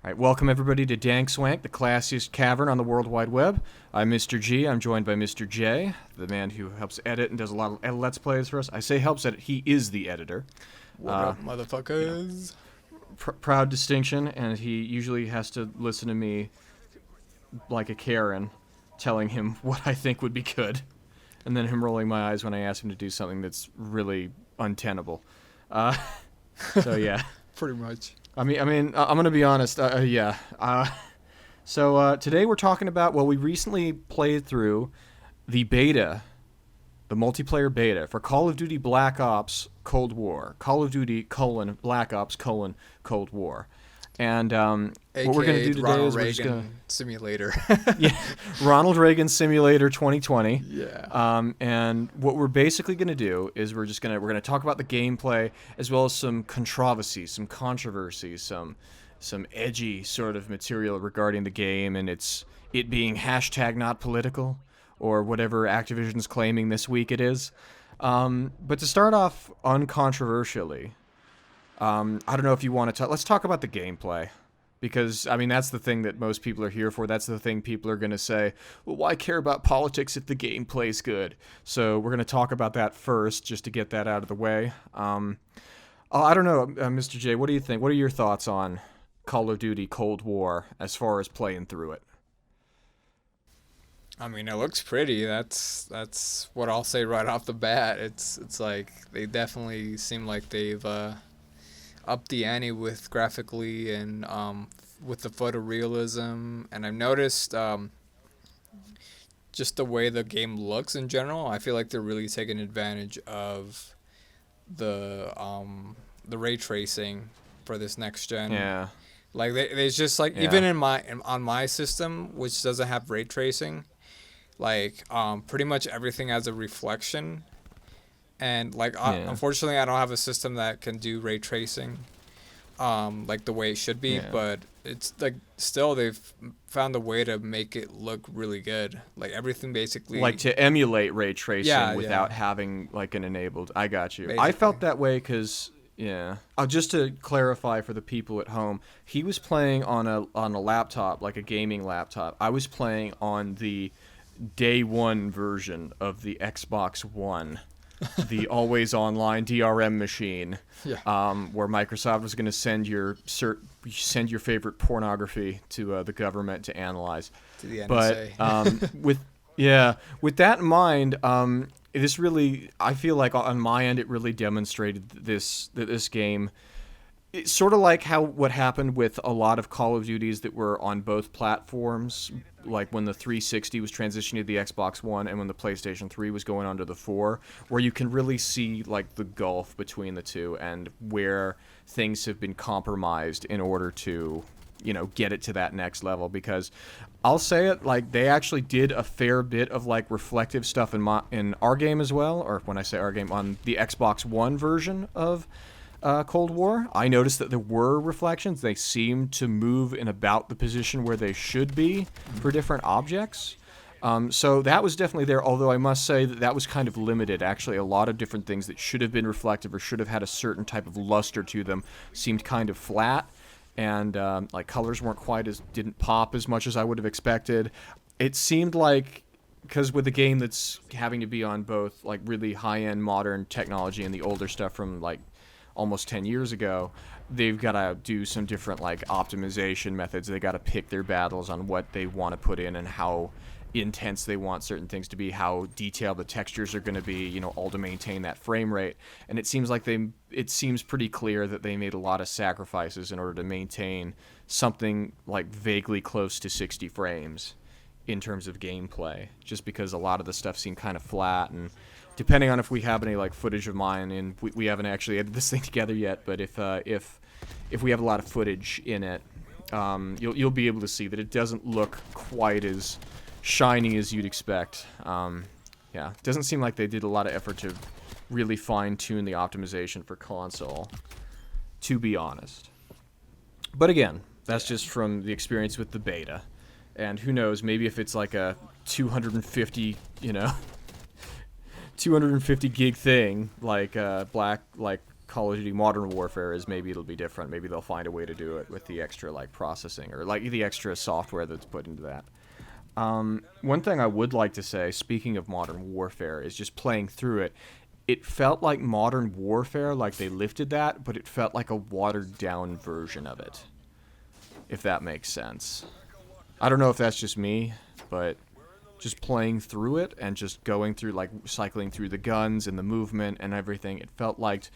All right, welcome everybody to Dank Swank, the classiest cavern on the World Wide Web. I'm Mr. G. I'm joined by Mr. J, the man who helps edit and does a lot of Let's Plays for us. I say helps edit, he is the editor. What up, motherfuckers? Proud distinction, and he usually has to listen to me like a Karen, telling him what I think would be good, and then him rolling my eyes when I ask him to do something that's really untenable. So yeah. Pretty much. I mean, I'm gonna be honest. Yeah. So today we're talking about. Well, we recently played through the beta, the multiplayer beta for Call of Duty Black Ops Cold War. Call of Duty : Black Ops : Cold War. And what we're gonna do today Ronald is we're just gonna Simulator. yeah, Ronald Reagan Simulator 2020. Yeah. And what we're basically gonna do is we're gonna talk about the gameplay as well as some controversies, some controversies, some edgy sort of material regarding the game and it being hashtag not political or whatever Activision's claiming this week it is. But to start off uncontroversially, I don't know if you want to talk. Let's talk about the gameplay, because I mean that's the thing that most people are here for. That's the thing people are going to say. Well, why care about politics if the gameplay's good? So we're going to talk about that first, just to get that out of the way. I don't know, Mr. J. What do you think? What are your thoughts on Call of Duty Cold War as far as playing through it? I mean, it looks pretty. That's what I'll say right off the bat. It's like they definitely seem like they've upped the ante with graphically and with the photorealism. And I've noticed just the way the game looks in general. I feel like they're really taking advantage of the ray tracing for this next gen. Yeah. Like there's just like even on my system, which doesn't have ray tracing, like pretty much everything has a reflection, and like unfortunately I don't have a system that can do ray tracing, like the way it should be. Yeah. But it's like still they've found a way to make it look really good. Like everything basically Like to emulate ray tracing without having like an enabled. I got you. Basically. I felt that way because. Yeah. Just to clarify for the people at home, he was playing on a laptop, like a gaming laptop. I was playing on the day one version of the Xbox One, the always online DRM machine, where Microsoft was going to send your favorite pornography to the government to analyze. To the NSA. But with that in mind, this really, I feel like on my end, it really demonstrated this game. It's sort of like what happened with a lot of Call of Duties that were on both platforms, like when the 360 was transitioning to the Xbox One and when the PlayStation 3 was going onto the 4, where you can really see like the gulf between the two and where things have been compromised in order to, get it to that next level. Because I'll say it, like they actually did a fair bit of like reflective stuff in our game as well, or when I say our game, on the Xbox One version of Cold War. I noticed that there were reflections. They seemed to move in about the position where they should be for different objects. So that was definitely there, although I must say that was kind of limited. Actually, a lot of different things that should have been reflective or should have had a certain type of luster to them seemed kind of flat. And like colors didn't pop as much as I would have expected. It seemed like, because with a game that's having to be on both like really high-end modern technology and the older stuff from like almost 10 years ago, they've got to do some different like optimization methods. They got to pick their battles on what they want to put in and how intense they want certain things to be, how detailed the textures are going to be, all to maintain that frame rate. And it seems pretty clear that they made a lot of sacrifices in order to maintain something like vaguely close to 60 frames in terms of gameplay, just because a lot of the stuff seemed kind of flat. And depending on if we have any like footage of mine, and we haven't actually edited this thing together yet, but if we have a lot of footage in it, you'll be able to see that it doesn't look quite as shiny as you'd expect. It doesn't seem like they did a lot of effort to really fine-tune the optimization for console, to be honest. But again, that's just from the experience with the beta. And who knows, maybe if it's like a 250 gig thing, like Call of Duty Modern Warfare is maybe it'll be different. Maybe they'll find a way to do it with the extra like processing or like the extra software that's put into that. One thing I would like to say, speaking of Modern Warfare, is just playing through it. It felt like Modern Warfare, like they lifted that, but it felt like a watered-down version of it, if that makes sense. I don't know if that's just me, but just playing through it and just going through, like, cycling through the guns and the movement and everything, it felt like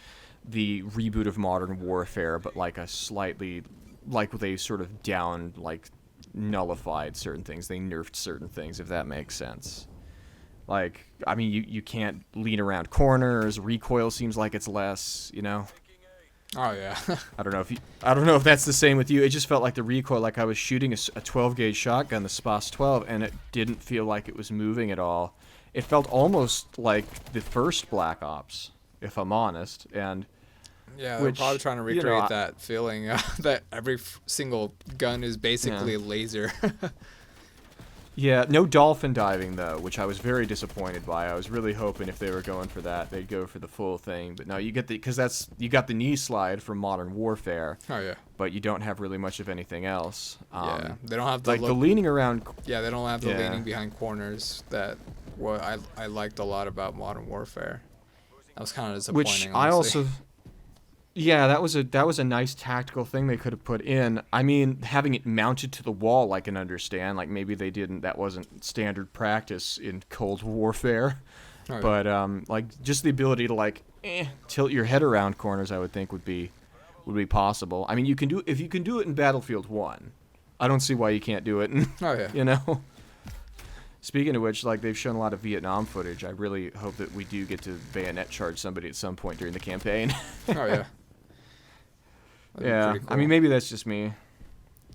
the reboot of Modern Warfare, but like a slightly, like they sort of down, like, nullified certain things. They nerfed certain things, if that makes sense. Like, I mean, you can't lean around corners. Recoil seems like it's less, you know. Oh yeah. I don't know if that's the same with you. It just felt like the recoil, like I was shooting a 12 gauge shotgun, the SPAS 12, and it didn't feel like it was moving at all. It felt almost like the first Black Ops, if I'm honest. And yeah, they're probably trying to recreate that feeling that every single gun is basically a laser. Yeah, no dolphin diving, though, which I was very disappointed by. I was really hoping if they were going for that, they'd go for the full thing. But no, you get you got the knee slide from Modern Warfare. Oh, yeah. But you don't have really much of anything else. Yeah, they don't have the the leaning around. Yeah, they don't have the leaning behind corners that what I liked a lot about Modern Warfare. That was kind of disappointing. Which honestly. I also. Yeah, that was a nice tactical thing they could have put in. I mean, having it mounted to the wall, I can understand. Like maybe they didn't. That wasn't standard practice in Cold Warfare. Oh, yeah. But like just the ability to like tilt your head around corners, I would think would be possible. I mean, if you can do it in Battlefield 1, I don't see why you can't do it. You know. Speaking of which, like they've shown a lot of Vietnam footage. I really hope that we do get to bayonet charge somebody at some point during the campaign. Oh yeah. Yeah, cool. I mean, maybe that's just me.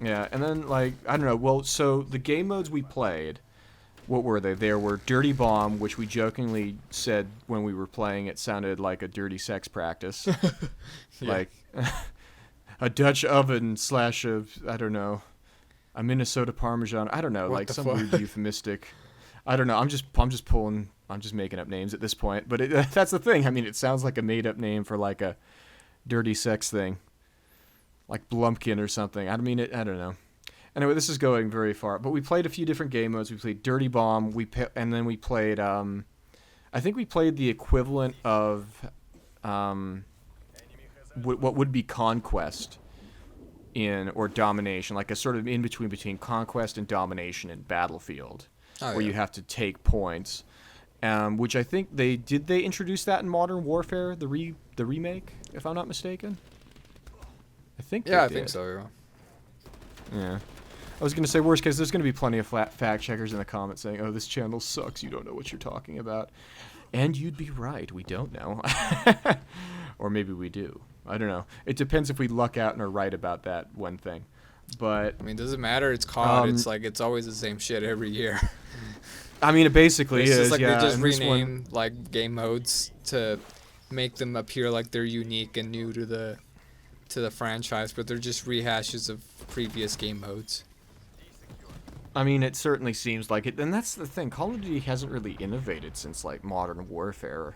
Yeah, and then, like, I don't know. Well, so the game modes we played, what were they? There were Dirty Bomb, which we jokingly said when we were playing it sounded like a dirty sex practice. Like, a Dutch oven / I don't know, a Minnesota Parmesan. I don't know, like some weird euphemistic. I don't know. I'm just making up names at this point. But that's the thing. I mean, it sounds like a made-up name for, like, a dirty sex thing. Like Blumpkin or something. I mean, I don't know. Anyway, this is going very far. But we played a few different game modes. We played Dirty Bomb. And then we played. I think we played the equivalent of what would be Conquest or Domination, like a sort of in between Conquest and Domination in Battlefield, where you have to take points. Which I think they introduce that in Modern Warfare, the remake, if I'm not mistaken. I think I think so, yeah. I was going to say, worst case, there's going to be plenty of fact checkers in the comments saying, oh, this channel sucks, you don't know what you're talking about. And you'd be right, we don't know. Or maybe we do. I don't know. It depends if we luck out and are right about that one thing. But I mean, does it matter? It's COD. It's like it's always the same shit every year. I mean, it basically it's is. Just like yeah, they just rename like game modes to make them appear like they're unique and new to the franchise, but they're just rehashes of previous game modes. I mean, it certainly seems like it, and that's the thing. Call of Duty hasn't really innovated since like Modern Warfare,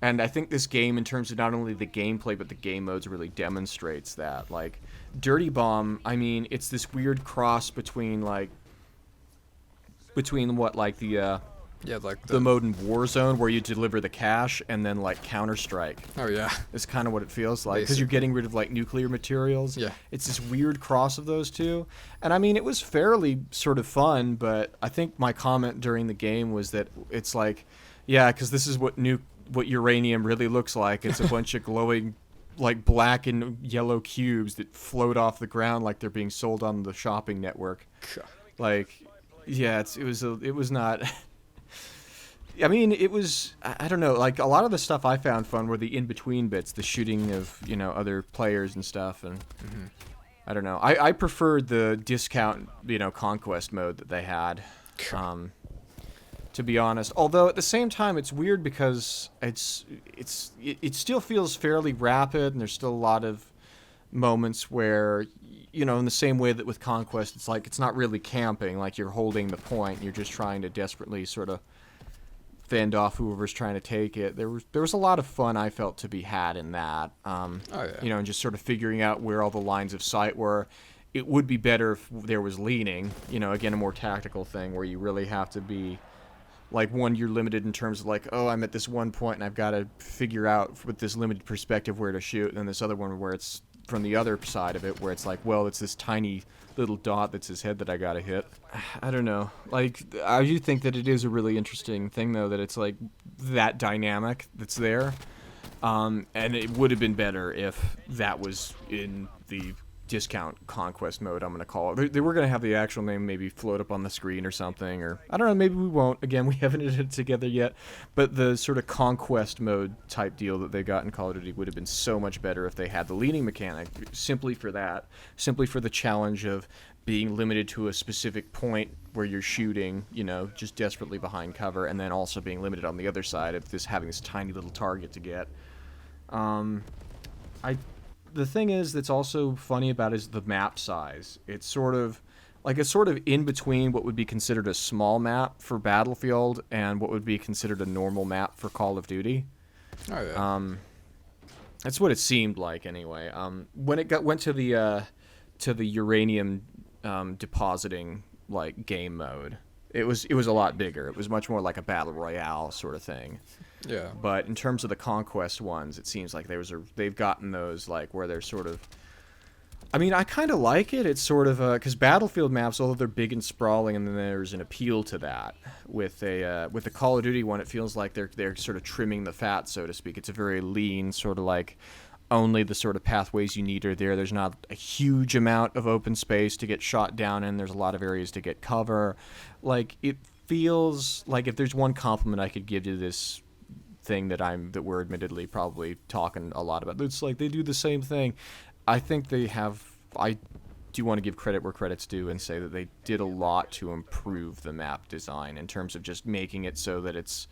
and I think this game, in terms of not only the gameplay but the game modes, really demonstrates that. Like Dirty Bomb, I mean, it's this weird cross between what like the mode in Warzone where you deliver the cash and then like Counter-Strike. Oh yeah, is kind of what it feels like because you're getting rid of like nuclear materials. Yeah, it's this weird cross of those two, and I mean it was fairly sort of fun. But I think my comment during the game was that it's like, yeah, because this is what uranium really looks like. It's a bunch of glowing, like black and yellow cubes that float off the ground like they're being sold on the shopping network. Like, yeah, it was not. I mean, it was, I don't know, like, a lot of the stuff I found fun were the in-between bits, the shooting of, other players and stuff, and I don't know. I preferred the discount, Conquest mode that they had, to be honest. Although, at the same time, it's weird because it still feels fairly rapid, and there's still a lot of moments where, in the same way that with Conquest, it's like, it's not really camping, like, you're holding the point, you're just trying to desperately sort of fend off whoever's trying to take it. There was a lot of fun I felt to be had in that. And just sort of figuring out where all the lines of sight were. It would be better if there was leaning. Again, a more tactical thing where you really have to be, like, one, you're limited in terms of, like, oh, I'm at this one point and I've got to figure out with this limited perspective where to shoot, and then this other one where it's from the other side of it where it's like, well, it's this tiny little dot that's his head that I got to hit. I don't know. Like, I do think that it is a really interesting thing, though, that it's, like, that dynamic that's there. And it would have been better if that was in the discount conquest mode, I'm going to call it. They were going to have the actual name maybe float up on the screen or something, or I don't know, maybe we won't. Again, we haven't edited it together yet, but the sort of conquest mode type deal that they got in Call of Duty would have been so much better if they had the leaning mechanic, simply for the challenge of being limited to a specific point where you're shooting, just desperately behind cover, and then also being limited on the other side of having this tiny little target to get. The thing is that's also funny about is the map size. It's sort of in between what would be considered a small map for Battlefield and what would be considered a normal map for Call of Duty. Oh yeah. That's what it seemed like anyway. When it went to the uranium depositing like game mode, it was a lot bigger. It was much more like a battle royale sort of thing. Yeah. But in terms of the conquest ones, it seems like they've gotten those like where they're sort of. I mean, I kind of like it. It's sort of because Battlefield maps, although they're big and sprawling, and then there's an appeal to that. With the Call of Duty one, it feels like they're sort of trimming the fat, so to speak. It's a very lean sort of like only the sort of pathways you need are there. There's not a huge amount of open space to get shot down in. There's a lot of areas to get cover. Like, it feels like if there's one compliment I could give to this thing that we're admittedly probably talking a lot about, it's like they do the same thing. I think I do want to give credit where credit's due and say that they did a lot to improve the map design in terms of just making it so that it's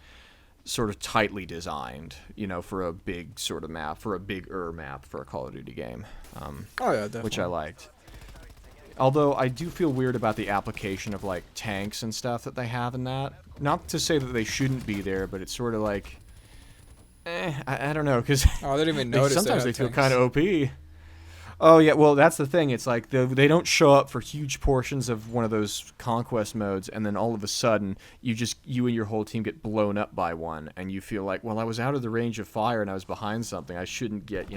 sort of tightly designed, for a big sort of map, for a bigger map for a Call of Duty game. Oh yeah, definitely. Which I liked. Although I do feel weird about the application of like tanks and stuff that they have in that. Not to say that they shouldn't be there, but it's sort of like, I don't know, because I didn't even notice. Sometimes they feel kind of OP. Oh yeah, well that's the thing. It's like they don't show up for huge portions of one of those conquest modes, and then all of a sudden you and your whole team get blown up by one, and you feel like, well, I was out of the range of fire and I was behind something. I shouldn't get,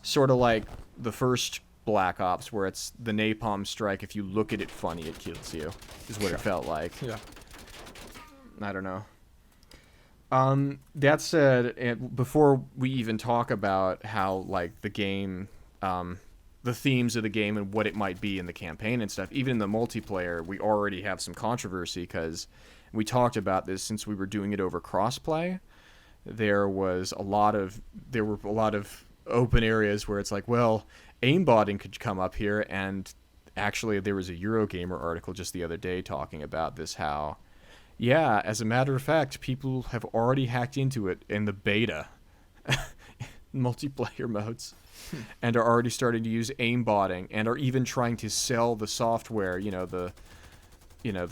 sort of like the first Black Ops where it's the napalm strike. If you look at it funny, it kills you. Is what it felt like. Yeah. I don't know. That said, before we even talk about how like the game. The themes of the game and what it might be in the campaign and stuff. Even in the multiplayer, we already have some controversy because we talked about this since we were doing it over crossplay. There were a lot of open areas where it's like, well, aimbotting could come up here, and actually there was a Eurogamer article just the other day talking about this, how, yeah, as a matter of fact, people have already hacked into it in the beta multiplayer modes. And are already starting to use aimbotting, and are even trying to sell the software, the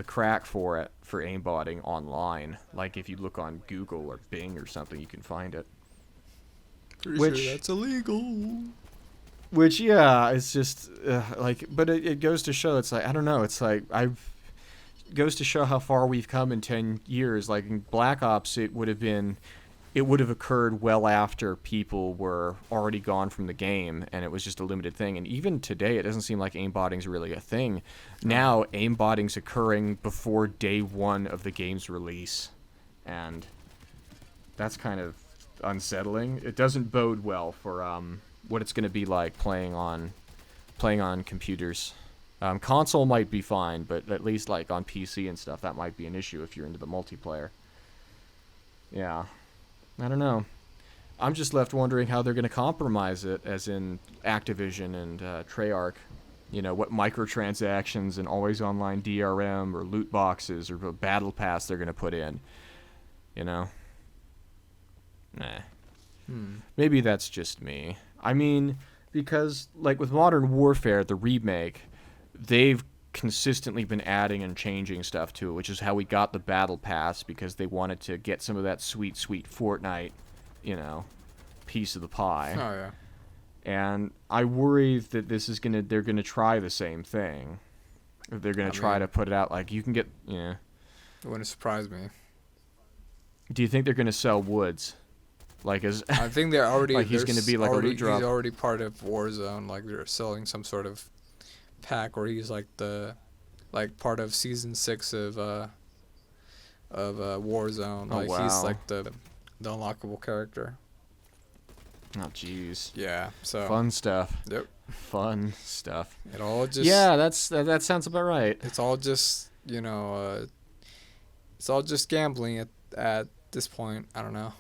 crack for it, for aimbotting online. Like if you look on Google or Bing or something, you can find it. Pretty sure that's illegal. Which, yeah, it's just but it goes to show. It's like, I don't know. It's like goes to show how far we've come in 10 years. Like in Black Ops, it would have occurred well after people were already gone from the game, and it was just a limited thing. And even today, it doesn't seem like aimbotting's really a thing. Now, aimbotting's occurring before day one of the game's release, and that's kind of unsettling. It doesn't bode well for what it's going to be like playing on computers. Console might be fine, but at least like on PC and stuff, that might be an issue if you're into the multiplayer. Yeah. I don't know. I'm just left wondering how they're going to compromise it, as in Activision and Treyarch. What microtransactions and always online DRM or loot boxes or a battle pass they're going to put in. Nah. Maybe that's just me. I mean, because like with Modern Warfare, the remake, they've consistently been adding and changing stuff to it, which is how we got the battle pass, because they wanted to get some of that sweet Fortnite, piece of the pie. Oh yeah. And I worry that they're gonna try the same thing. They're gonna try to put it out like you can get. Yeah. It wouldn't surprise me. Do you think they're gonna sell woods? Like I think they're already. like he's gonna be like a loot drop. He's already part of Warzone. Like they're selling some sort of pack where he's like part of season 6 of Warzone. Oh, like wow. he's like the unlockable character. Oh jeez. Yeah. So fun stuff. Yep. Fun stuff. It all just. Yeah, that sounds about right. It's all just it's all just gambling at this point. I don't know.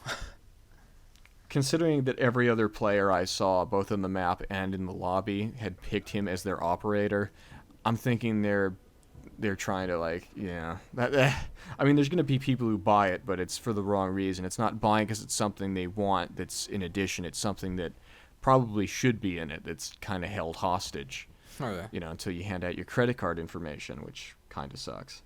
Considering that every other player I saw, both in the map and in the lobby, had picked him as their operator, I'm thinking they're trying to I mean, there's going to be people who buy it, but it's for the wrong reason. It's not buying because it's something they want that's in addition. It's something that probably should be in it that's kind of held hostage. Oh, yeah. Until you hand out your credit card information, which kind of sucks.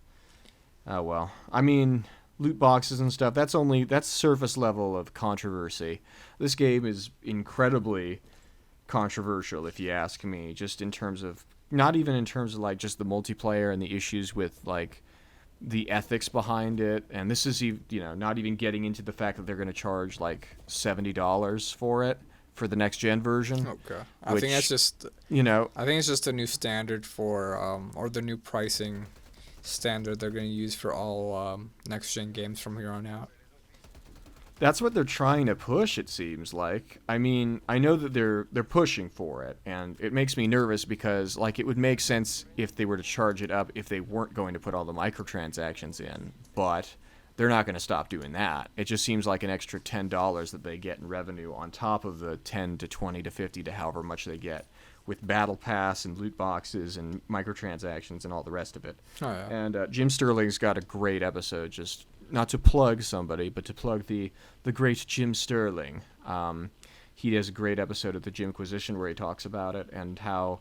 Oh, well. I mean, loot boxes and stuff, that's surface level of controversy. This game is incredibly controversial, if you ask me, just in terms of, not even in terms of like just the multiplayer and the issues with like the ethics behind it. And this is, not even getting into the fact that they're going to charge like $70 for it for the next gen version. Okay. I think that's just, I think it's just a new standard for, or the new pricing standard they're going to use for all next gen games from here on out. That's what they're trying to push, it seems like. I mean, I know that they're pushing for it, and it makes me nervous because like it would make sense if they were to charge it up if they weren't going to put all the microtransactions in, but they're not going to stop doing that. It just seems like an extra $10 that they get in revenue on top of the 10 to 20 to 50 to however much they get with Battle Pass and loot boxes and microtransactions and all the rest of it. Oh, yeah. And Jim Sterling's got a great episode, just not to plug somebody, but to plug the great Jim Sterling. He has a great episode of the Jimquisition where he talks about it and how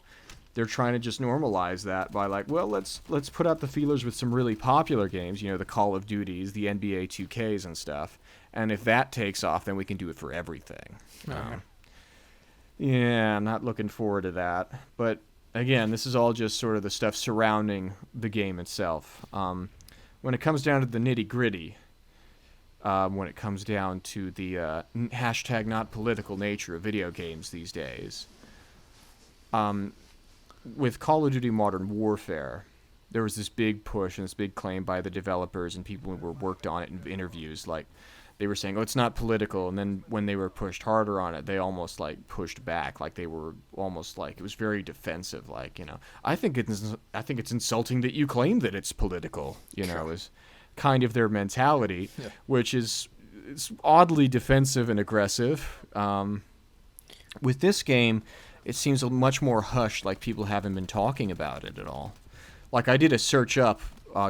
they're trying to just normalize that by like, well, let's put out the feelers with some really popular games, the Call of Duties, the NBA 2Ks and stuff. And if that takes off, then we can do it for everything. Yeah, I'm not looking forward to that. But again, this is all just sort of the stuff surrounding the game itself. When it comes down to the nitty-gritty, when it comes down to the hashtag not political nature of video games these days, with Call of Duty Modern Warfare, there was this big push and this big claim by the developers and people who were worked on it in interviews, like they were saying, oh, it's not political, and then when they were pushed harder on it, they almost like pushed back, like they were almost like it was very defensive, like I think it's insulting that you claim that it's political, is kind of their mentality, yeah. Which is it's oddly defensive and aggressive. With this game, it seems much more hushed, like people haven't been talking about it at all. Like I did a search up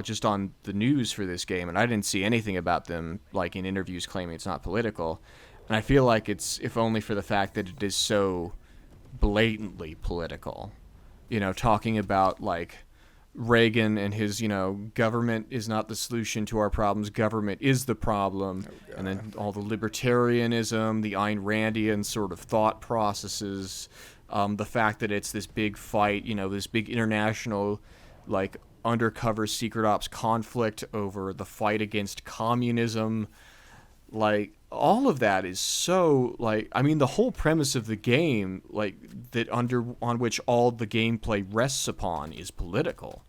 just on the news for this game, and I didn't see anything about them, like in interviews, claiming it's not political. And I feel like it's, if only for the fact that it is so blatantly political. Talking about, like, Reagan and his, government is not the solution to our problems, government is the problem. Oh, and then all the libertarianism, the Ayn Randian sort of thought processes, the fact that it's this big fight, this big international, like, undercover secret ops conflict over the fight against communism. Like, all of that is so, like, I mean, the whole premise of the game, like, that on which all the gameplay rests upon is political.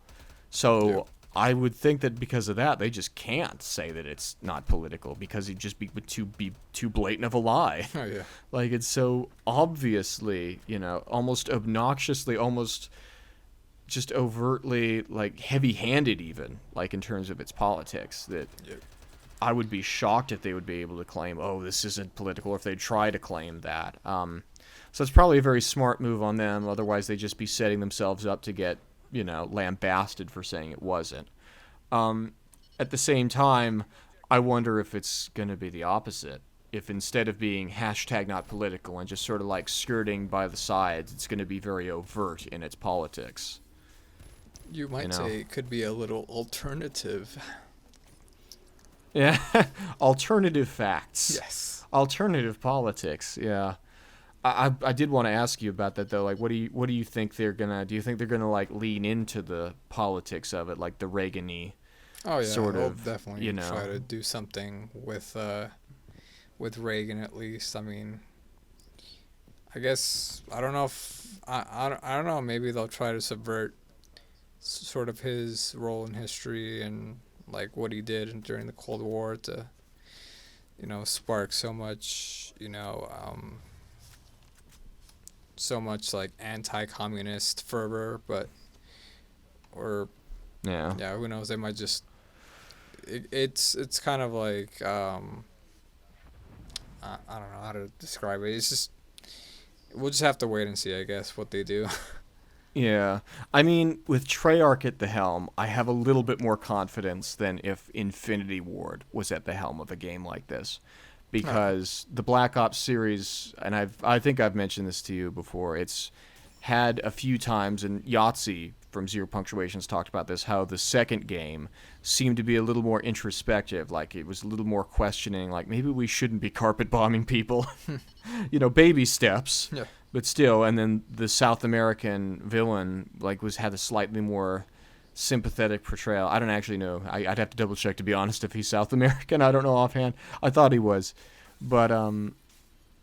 So yeah. I would think that because of that, they just can't say that it's not political because it'd just be too blatant of a lie. Oh, yeah. Like, it's so obviously, almost obnoxiously, almost just overtly, like, heavy-handed even, like, in terms of its politics, that yep. I would be shocked if they would be able to claim, oh, this isn't political, or if they'd try to claim that. So it's probably a very smart move on them, otherwise they'd just be setting themselves up to get, lambasted for saying it wasn't. At the same time, I wonder if it's going to be the opposite. If instead of being hashtag not political and just sort of like skirting by the sides, it's going to be very overt in its politics. You might say it could be a little alternative. Yeah, alternative facts. Yes. Alternative politics. Yeah. I did want to ask you about that though. Like, what do you think they're gonna? Do you think they're gonna like lean into the politics of it, like the Reagan-y sort of? Definitely try to do something with Reagan at least. I mean, I guess I don't know if I don't know. Maybe they'll try to subvert sort of his role in history and like what he did during the Cold War to spark so much so much like anti-communist fervor, but who knows, they might just it's kind of like I don't know how to describe it. It's just we'll just have to wait and see, I guess, what they do. Yeah. I mean, with Treyarch at the helm, I have a little bit more confidence than if Infinity Ward was at the helm of a game like this. Because the Black Ops series, and I think I've mentioned this to you before, it's had a few times, and Yahtzee from Zero Punctuations talked about this, how the second game seemed to be a little more introspective, like it was a little more questioning, like maybe we shouldn't be carpet bombing people. Baby steps. Yeah. But still, and then the South American villain had a slightly more sympathetic portrayal. I don't actually know. I'd have to double check to be honest if he's South American. I don't know offhand. I thought he was, but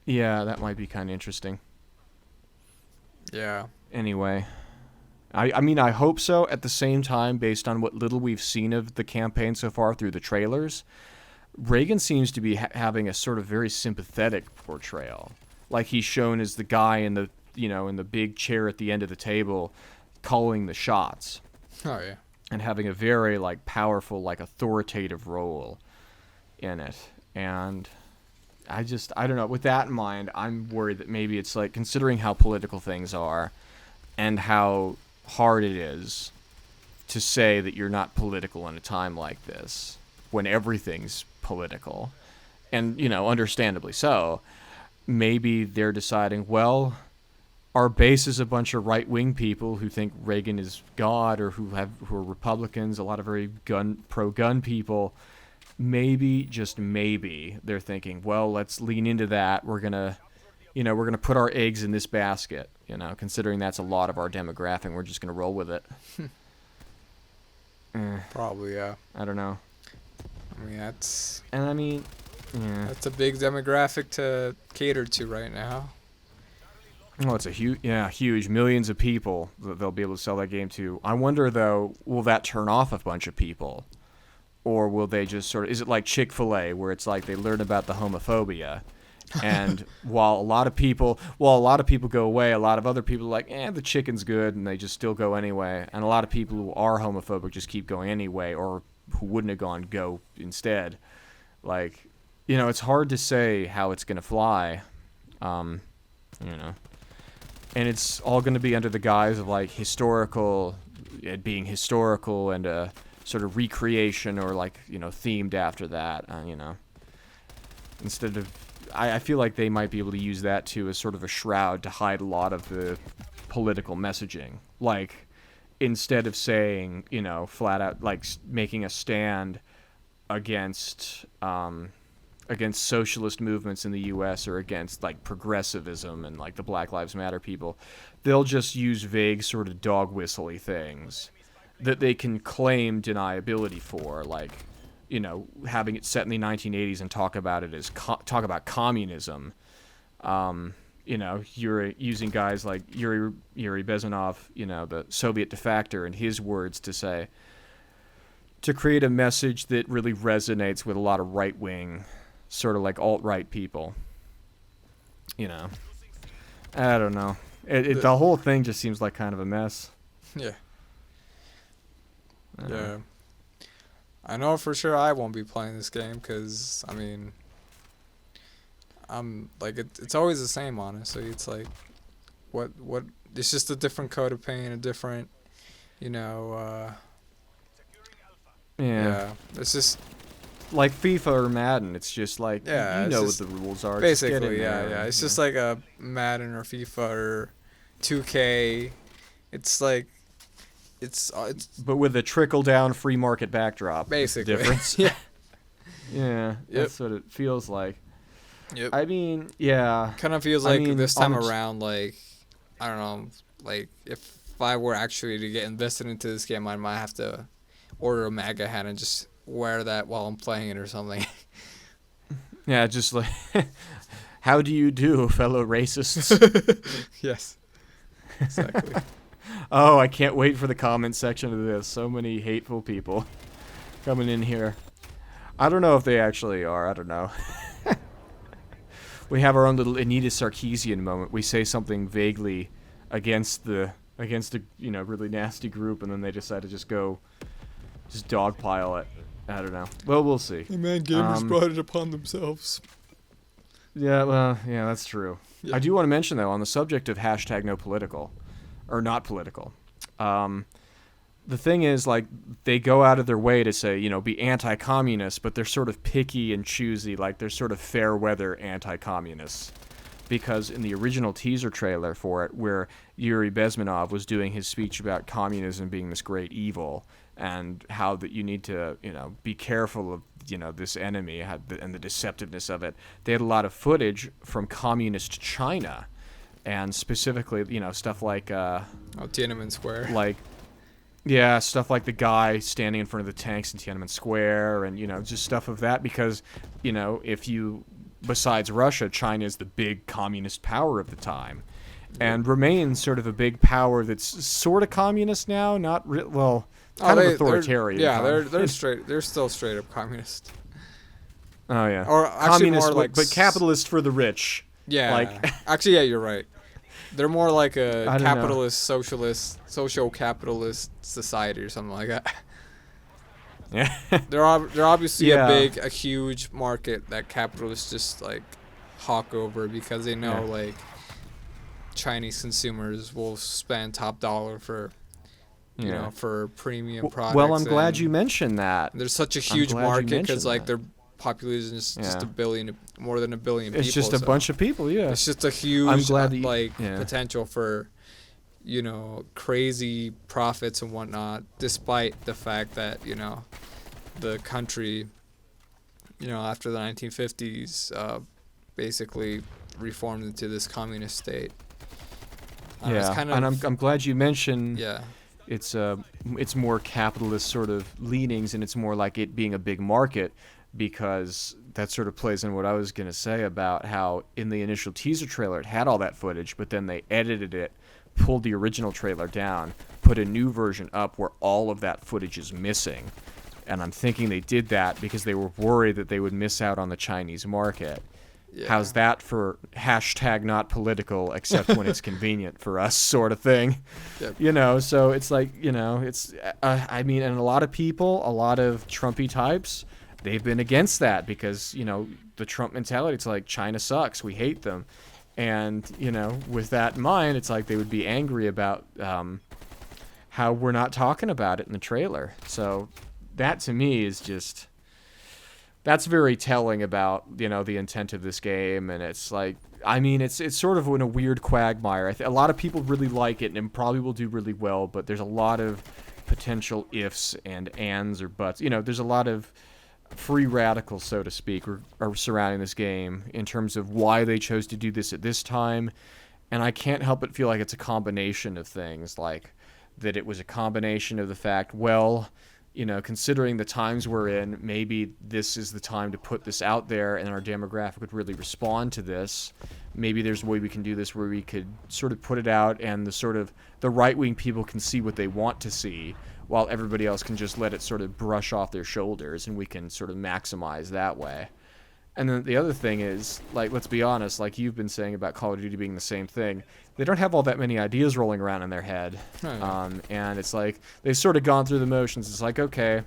yeah, that might be kind of interesting. Yeah. Anyway, I mean I hope so. At the same time, based on what little we've seen of the campaign so far through the trailers, Reagan seems to be having a sort of very sympathetic portrayal. Like he's shown as the guy in the in the big chair at the end of the table, calling the shots. Oh yeah. And having a very like powerful, like authoritative role in it. And I don't know. With that in mind, I'm worried that maybe it's like, considering how political things are and how hard it is to say that you're not political in a time like this when everything's political, and understandably so. Maybe they're deciding, well, our base is a bunch of right-wing people who think Reagan is God, or who are Republicans, a lot of very pro-gun people. Maybe, just maybe, they're thinking, well, let's lean into that. We're gonna put our eggs in this basket. Considering that's a lot of our demographic, we're just gonna roll with it. Probably, yeah. I don't know. I mean, that's that's a big demographic to cater to right now. Oh, it's a huge millions of people that they'll be able to sell that game to. I wonder though, will that turn off a bunch of people, or will they just is it like Chick-fil-A where it's like they learn about the homophobia, and while a lot of people go away, a lot of other people are like, the chicken's good, and they just still go anyway, and a lot of people who are homophobic just keep going anyway, or who wouldn't have gone go instead. Like, it's hard to say how it's gonna fly, and it's all going to be under the guise of like it being historical and a sort of recreation, or like themed after that. Instead of, I feel like they might be able to use that too as sort of a shroud to hide a lot of the political messaging. Like, instead of saying flat out like making a stand against socialist movements in the U.S. or against like progressivism and like the Black Lives Matter people, they'll just use vague sort of dog whistle-y things that they can claim deniability for, like having it set in the 1980s and talk about it as talk about communism. You're using guys like Yuri Bezmenov, the Soviet defector, and his words to create a message that really resonates with a lot of right-wing, sort of like alt-right people. I don't know. The whole thing just seems like kind of a mess. Yeah. Yeah. I know for sure I won't be playing this game because, I mean, I'm like, it's always the same, honestly. It's like, what, it's just a different coat of paint, a different, yeah. It's just like FIFA or Madden. It's just like, yeah, what the rules are. Basically, yeah. It's just like a Madden or FIFA or 2K. It's like it's but with a trickle down free market backdrop. basically Difference. yeah. Yeah, Yep. that's what it feels like. Yep. I mean, yeah. Kind of feels like this time around, like, I don't know, like, if I were actually to get invested into this game, I might have to order a MAGA hat and just wear that while I'm playing it or something. Yeah, just like, how do you do, fellow racists? Yes. Exactly. Oh, I can't wait for the comment section of this. So many hateful people coming in here. I don't know if they actually are. I don't know. We have our own little Anita Sarkeesian moment. We say something vaguely against a really nasty group, and then they decide to just dogpile it. I don't know. Well, we'll see. The man gamers brought it upon themselves. Yeah, well, yeah, that's true. Yeah. I do want to mention, though, on the subject of #NoPolitical, or not political, the thing is, like, they go out of their way to say, be anti-communist, but they're sort of picky and choosy, like they're sort of fair-weather anti-communists. Because in the original teaser trailer for it, where Yuri Bezmenov was doing his speech about communism being this great evil, and how that you need to, be careful of, this enemy and the deceptiveness of it, they had a lot of footage from communist China, and specifically, stuff like Tiananmen Square. Like, yeah, stuff like the guy standing in front of the tanks in Tiananmen Square, and just stuff of that, because if you, besides Russia, China is the big communist power of the time, and remains sort of a big power that's sort of communist now, not kind of authoritarian. They're still straight up communist. Oh yeah, or actually communist, more like but capitalist for the rich. Yeah, actually, yeah, you're right. They're more like a capitalist, socialist, social-capitalist society or something like that. Yeah, they're obviously a huge market that capitalists just like hawk over because they know like Chinese consumers will spend top dollar for for premium products. Well, I'm glad you mentioned that. There's such a huge market because like their population is just more than a billion people. It's just a bunch of people, yeah. It's just a huge potential for crazy profits and whatnot, despite the fact that the country after the 1950s basically reformed into this communist state. And I'm glad you mentioned it's more capitalist sort of leanings, and it's more like it being a big market, because that sort of plays in what I was going to say about how in the initial teaser trailer it had all that footage, but then they edited it, pulled the original trailer down, put a new version up where all of that footage is missing. And I'm thinking they did that because they were worried that they would miss out on the Chinese market. Yeah. How's that for #NotPolitical, except when it's convenient for us sort of thing? Yep. So it's like, it's, and a lot of people, a lot of Trumpy types, they've been against that because, the Trump mentality, it's like China sucks, we hate them. And, with that in mind, it's like they would be angry about how we're not talking about it in the trailer. So that to me is just, that's very telling about, the intent of this game. And it's like, it's sort of in a weird quagmire. A lot of people really like it and probably will do really well, but there's a lot of potential ifs and ands or buts. There's a lot of free radicals, so to speak, are surrounding this game in terms of why they chose to do this at this time. And I can't help but feel like it's a combination of things, like that it was a combination of the fact, considering the times we're in, maybe this is the time to put this out there and our demographic would really respond to this. Maybe there's a way we can do this where we could sort of put it out and the right-wing people can see what they want to see, while everybody else can just let it sort of brush off their shoulders, and we can sort of maximize that way. And then the other thing is, like, let's be honest, like you've been saying about Call of Duty being the same thing, they don't have all that many ideas rolling around in their head. And it's like, they've sort of gone through the motions. It's like, okay,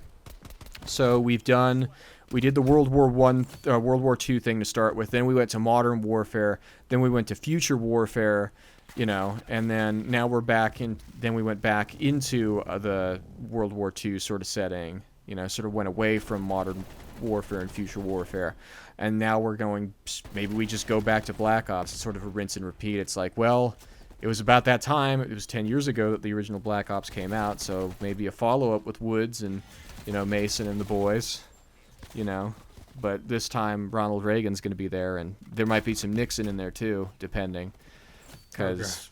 so we did the World War II thing to start with, then we went to modern warfare, then we went to future warfare, and then now we're back in. Then we went back into the World War II sort of setting. Sort of went away from modern warfare and future warfare, and now we're going. Maybe we just go back to Black Ops. It's sort of a rinse and repeat. It's like, well, it was about that time. It was 10 years ago that the original Black Ops came out, so maybe a follow-up with Woods and, Mason and the boys, But this time, Ronald Reagan's going to be there, and there might be some Nixon in there, too, depending. Because,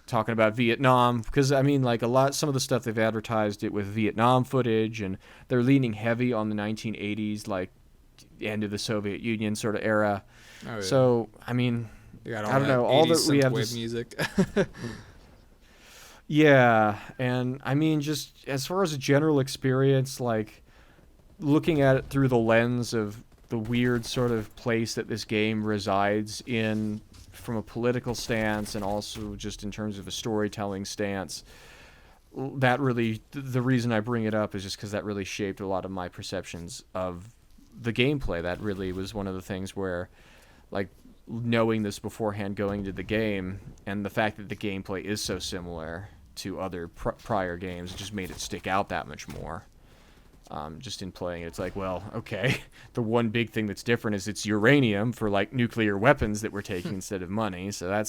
talking about Vietnam, because, some of the stuff they've advertised it with Vietnam footage, and they're leaning heavy on the 1980s, end of the Soviet Union sort of era. Oh, yeah. So, I don't know, all that we have music. Yeah, and just as far as a general experience, looking at it through the lens of the weird sort of place that this game resides in from a political stance and also just in terms of a storytelling stance, that really, the reason I bring it up is just because that really shaped a lot of my perceptions of the gameplay. That really was one of the things where, knowing this beforehand going into the game, and the fact that the gameplay is so similar to other prior games, just made it stick out that much more. Just in playing it, it's okay, the one big thing that's different is it's uranium for nuclear weapons that we're taking instead of money. So that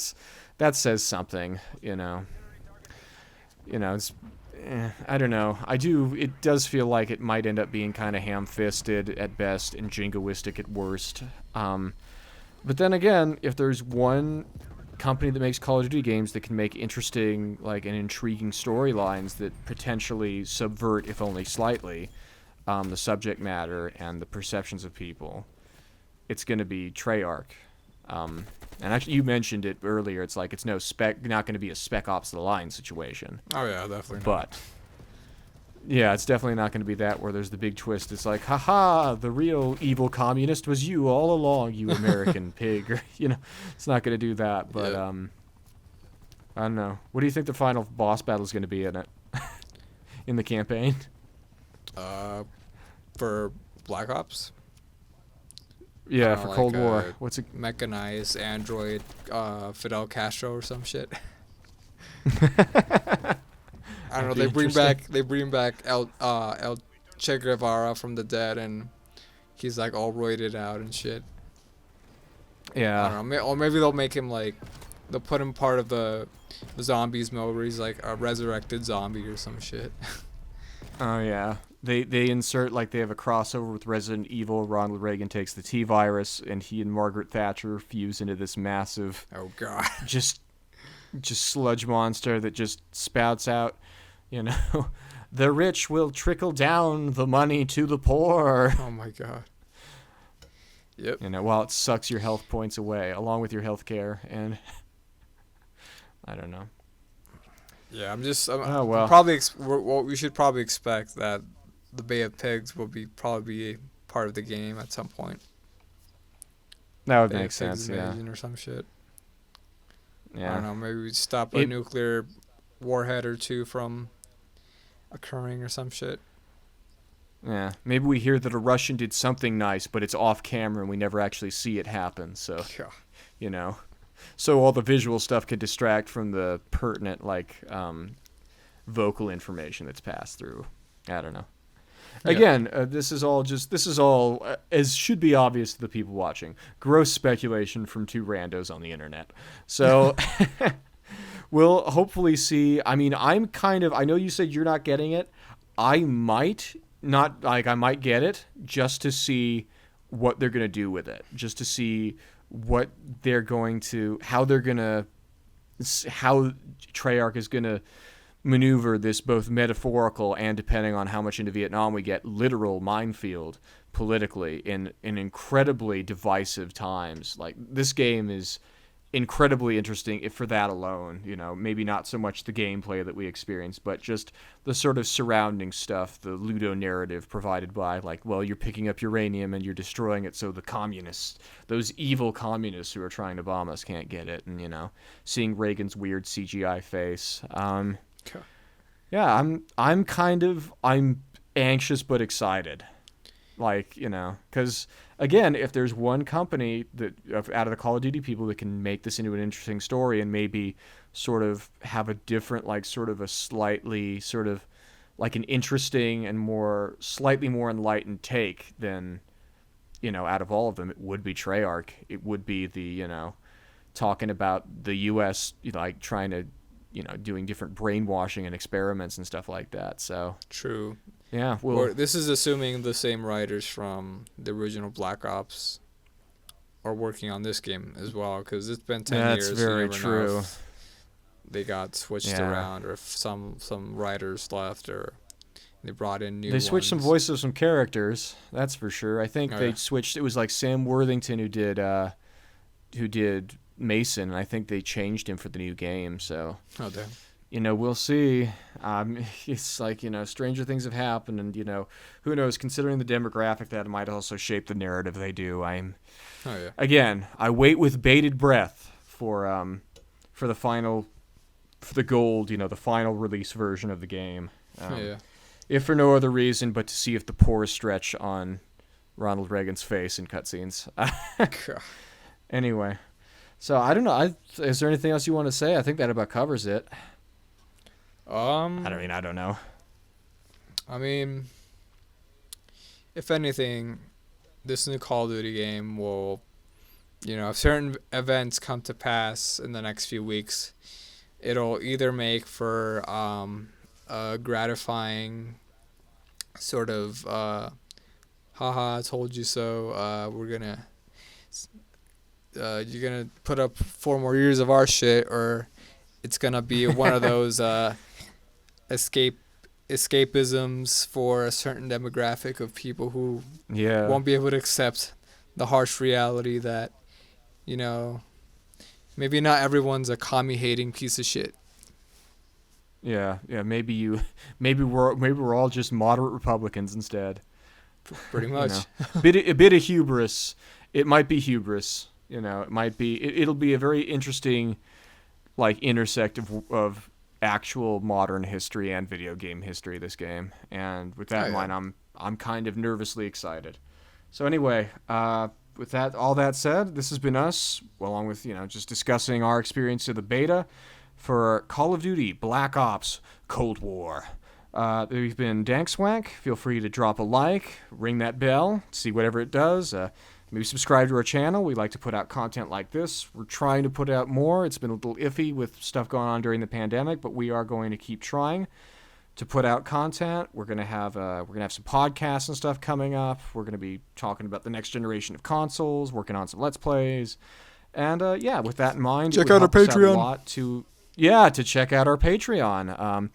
says something, It's, I don't know. It does feel like it might end up being kind of ham-fisted at best and jingoistic at worst. But then again, if there's one company that makes Call of Duty games that can make interesting, and intriguing storylines that potentially subvert, if only slightly, the subject matter and the perceptions of people, it's going to be Treyarch. And actually, you mentioned it earlier. It's it's not going to be a Spec Ops: The Line situation. Oh yeah, definitely. But yeah, it's definitely not going to be that where there's the big twist. It's haha, the real evil communist was you all along, you American pig. Or, it's not going to do that. But yeah. I don't know. What do you think the final boss battle is going to be in it? In the campaign? For Black Ops? Yeah, for Cold War. What's it? Mechanized android Fidel Castro or some shit. I don't know. They bring back El Che Guevara from the dead, and he's all roided out and shit. Yeah. I don't know. Or maybe they'll make him they'll put him part of the zombies mode where he's a resurrected zombie or some shit. Oh yeah. They insert they have a crossover with Resident Evil. Ronald Reagan takes the T virus, and he and Margaret Thatcher fuse into this massive, oh god, just sludge monster that just spouts out, the rich will trickle down the money to the poor. Oh my god. Yep. While it sucks your health points away along with your health care, and I don't know. Yeah, I'm we should probably expect that the Bay of Pigs will probably be part of the game at some point. That would Bay make of sense, Pigs yeah. Invasion or some shit. Yeah. I don't know, maybe we stop a nuclear warhead or two from occurring or some shit. Yeah, maybe we hear that a Russian did something nice, but it's off camera and we never actually see it happen. So, so all the visual stuff could distract from the pertinent, vocal information that's passed through. I don't know. Yeah. Again, this is all, as should be obvious to the people watching, gross speculation from two randos on the internet. So, we'll hopefully see. I know you said you're not getting it. I might get it just to see what they're going to do with it, just to see how Treyarch is going to maneuver this both metaphorical and, depending on how much into Vietnam we get, literal minefield politically in incredibly divisive times. This game is incredibly interesting if for that alone, maybe not so much the gameplay that we experience, but just the sort of surrounding stuff, the Ludo narrative provided by you're picking up uranium and you're destroying it so the communists, those evil communists who are trying to bomb us, can't get it, and seeing Reagan's weird CGI face. Yeah, I'm anxious but excited. Because again, if there's one company that out of the Call of Duty people that can make this into an interesting story and maybe sort of have a different, sort of a slightly sort of an interesting and slightly more enlightened take, then, out of all of them, it would be Treyarch. It would be the talking about the U.S. Like trying to, doing different brainwashing and experiments and stuff like that. So true. Yeah, well, this is assuming the same writers from the original Black Ops are working on this game as well, because it's been 10 years. That's very true. They got switched around, or if some writers left, or they brought in new. They switched some voices of some characters. That's for sure. I think they switched. It was like Sam Worthington who did Mason, and I think they changed him for the new game. So, damn. We'll see. It's like, stranger things have happened, and who knows? Considering the demographic, that might also shape the narrative they do. Again, I wait with bated breath for the gold, the final release version of the game. If for no other reason but to see if the pores stretch on Ronald Reagan's face in cutscenes. Anyway, so I don't know. Is there anything else you want to say? I think that about covers it. I don't know. I mean, if anything, this new Call of Duty game will, if certain events come to pass in the next few weeks, it'll either make for a gratifying sort of haha, I told you so, you're gonna put up 4 more years of our shit, or it's gonna be one of those escapisms for a certain demographic of people who won't be able to accept the harsh reality that, maybe not everyone's a commie-hating piece of shit. Yeah. Maybe we're all just moderate Republicans instead. Pretty much. A bit of hubris. It might be hubris. It might be. It'll be a very interesting, like, intersect of actual modern history and video game history. This game, and with that in mind, I'm kind of nervously excited. So anyway, with all that said, this has been us, along with just discussing our experience of the beta for Call of Duty Black Ops Cold War. We've been Dank Swank. Feel free to drop a like, ring that bell, see whatever it does. Maybe subscribe to our channel. We like to put out content like this. We're trying to put out more. It's been a little iffy with stuff going on during the pandemic, but we are going to keep trying to put out content. We're gonna have some podcasts and stuff coming up. We're gonna be talking about the next generation of consoles, working on some Let's Plays, and with that in mind, check out our Patreon. To check out our Patreon.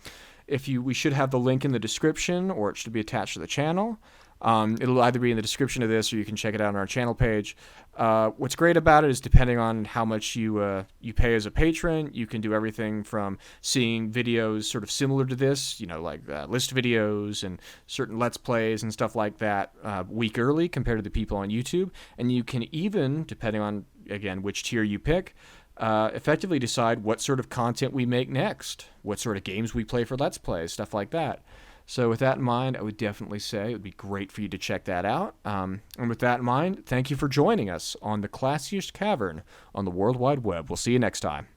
We should have the link in the description, or it should be attached to the channel. It'll either be in the description of this, or you can check it out on our channel page. What's great about it is, depending on how much you pay as a patron, you can do everything from seeing videos sort of similar to this, like list videos and certain Let's Plays and stuff like that, week early compared to the people on YouTube. And you can even, depending on, again, which tier you pick, effectively decide what sort of content we make next, what sort of games we play for Let's Plays, stuff like that. So with that in mind, I would definitely say it would be great for you to check that out. And with that in mind, thank you for joining us on the classiest cavern on the World Wide Web. We'll see you next time.